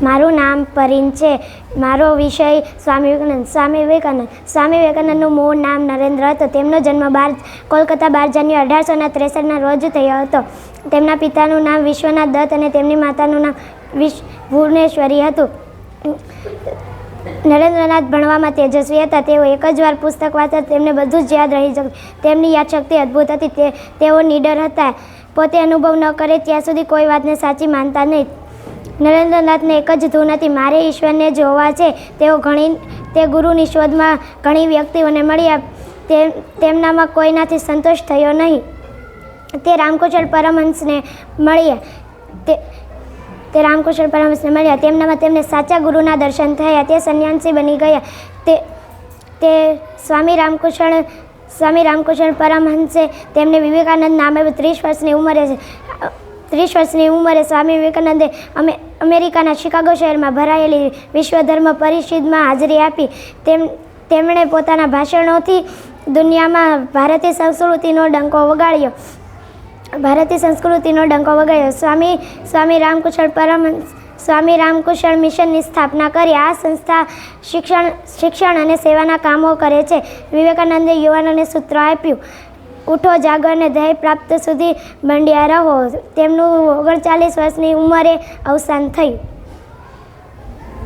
મારું નામ પરીન છે. મારો વિષય સ્વામી વિવેકાનંદ. સ્વામી વિવેકાનંદનું મૂળ નામ નરેન્દ્ર હતું. તેમનો જન્મ કોલકાતા 12 જાન્યુઆરી 1863 રોજ થયો હતો. તેમના પિતાનું નામ વિશ્વનાથ દત્ત અને તેમની માતાનું નામ ભુવનેશ્વરી હતું. નરેન્દ્રનાથ ભણવામાં તેજસ્વી હતા. તેઓ એક જ વાર પુસ્તક વાંચતા તેમને બધું જ યાદ રહી જતું. તેમની યાદશક્તિ અદ્ભુત હતી. તેઓ નીડર હતા. પોતે અનુભવ ન કરે ત્યાં સુધી કોઈ વાતને સાચી માનતા નહીં. નરેન્દ્રનાથને એક જ ધૂન હતી, મારે ઈશ્વરને જોવા છે. તે ગુરુની શોધમાં ઘણી વ્યક્તિઓને મળ્યા. તેમનામાં કોઈનાથી સંતોષ થયો નહીં. તે રામકુશળ પરમહંસને મળ્યા. તેમનામાં તેમને સાચા ગુરુના દર્શન થયા. તે સંન્યાસી બની ગયા. તે સ્વામી રામકુશળ પરમહંસે તેમને વિવેકાનંદ નામ આપ્યું. 30 વર્ષની ઉંમરે સ્વામી વિવેકાનંદે અમેરિકાના શિકાગો શહેરમાં ભરાયેલી વિશ્વ ધર્મ પરિષદમાં હાજરી આપી. તેમણે પોતાના ભાષણોથી દુનિયામાં ભારતીય સંસ્કૃતિનો ડંકો વગાડ્યો. સ્વામી રામકુશળ મિશનની સ્થાપના કરી. આ સંસ્થા શિક્ષણ અને સેવાના કામો કરે છે. વિવેકાનંદે યુવાનોને સૂત્ર આપ્યું, ઉઠો, જાગો અને ધ્યેય પ્રાપ્ત સુધી મંડ્યા રહો. તેમનું 39 વર્ષની ઉંમરે અવસાન થયું.